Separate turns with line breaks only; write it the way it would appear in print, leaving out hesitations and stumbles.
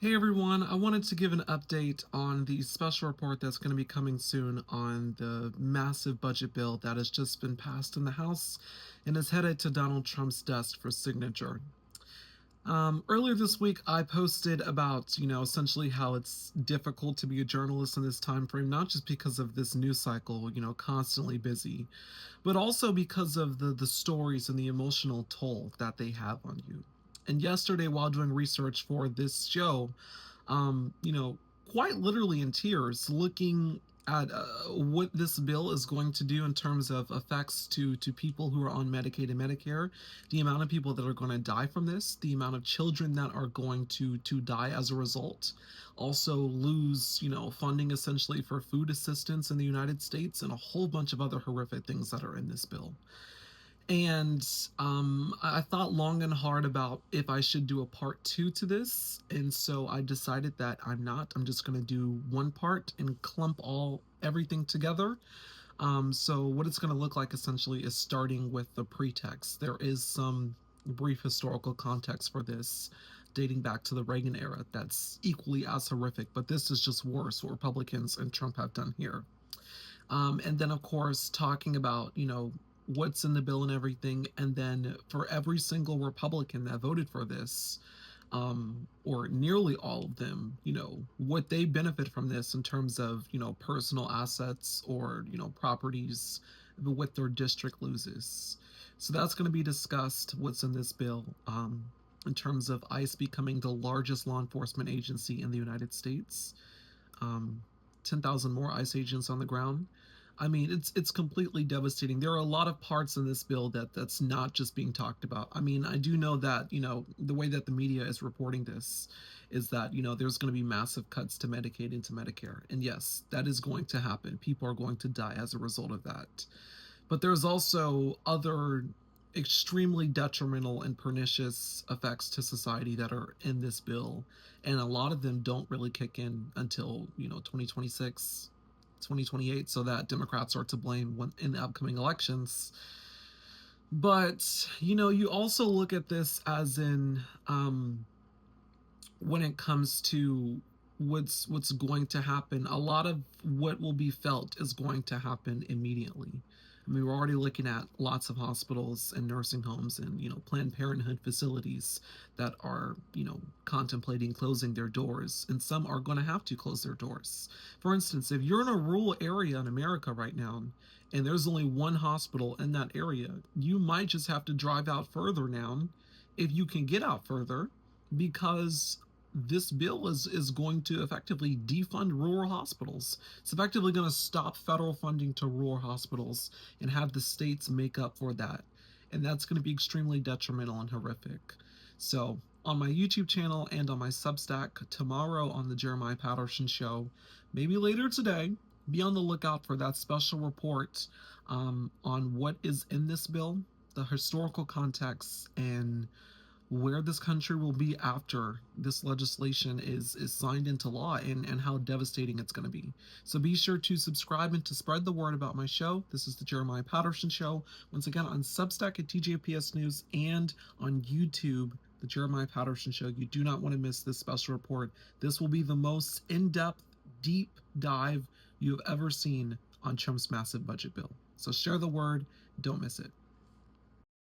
Hey everyone, I wanted to give an update on the special report that's going to be coming soon on the massive budget bill that has just been passed in the House and is headed to Donald Trump's desk for signature. Earlier this week, I posted about, essentially how it's difficult to be a journalist in this time frame, not just because of this news cycle, constantly busy, but also because of the stories and the emotional toll that they have on you. And yesterday, while doing research for this show, um, you know, quite literally in tears, looking at what this bill is going to do in terms of effects to people who are on Medicaid and Medicare, the amount of people that are going to die from this, the amount of children that are going to die as a result, also lose funding essentially for food assistance in the United States, and a whole bunch of other horrific things that are in this bill. And I thought long and hard about if I should do a part two to this. And so I decided that I'm not. I'm just going to do one part and clump everything together. So what it's going to look like essentially is starting with the pretext. There is some brief historical context for this dating back to the Reagan era that's equally as horrific, but this is just worse what Republicans and Trump have done here. And then, of course, talking about, what's in the bill and everything. And then for every single Republican that voted for this, or nearly all of them, what they benefit from this in terms of, personal assets or, properties, what their district loses. So that's going to be discussed, what's in this bill, in terms of ICE becoming the largest law enforcement agency in the United States. Um, 10,000 more ICE agents on the ground. I mean, it's completely devastating. There are a lot of parts in this bill that's not just being talked about. I mean, I do know that, the way that the media is reporting this is that, there's going to be massive cuts to Medicaid and to Medicare. And yes, that is going to happen. People are going to die as a result of that. But there's also other extremely detrimental and pernicious effects to society that are in this bill, and a lot of them don't really kick in until 2026, 2028, so that Democrats are to blame in the upcoming elections. But you also look at this as in, when it comes to what's going to happen, a lot of what will be felt is going to happen immediately. I mean, we're already looking at lots of hospitals and nursing homes and, Planned Parenthood facilities that are, contemplating closing their doors, and some are going to have to close their doors. For instance, if you're in a rural area in America right now and there's only one hospital in that area, you might just have to drive out further now, if you can get out further, because this bill is going to effectively defund rural hospitals. It's effectively going to stop federal funding to rural hospitals and have the states make up for that. And that's going to be extremely detrimental and horrific. So, on my YouTube channel and on my Substack tomorrow on the Jeremiah Patterson Show, maybe later today, be on the lookout for that special report on what is in this bill, the historical context, and where this country will be after this legislation is signed into law, and how devastating it's going to be. So be sure to subscribe and to spread the word about my show. This is the Jeremiah Patterson Show. Once again, on Substack at Tjps News and on YouTube, the Jeremiah Patterson Show. You do not want to miss this special report. This will be the most in-depth, deep dive you have ever seen on Trump's massive budget bill. So share the word. Don't miss it.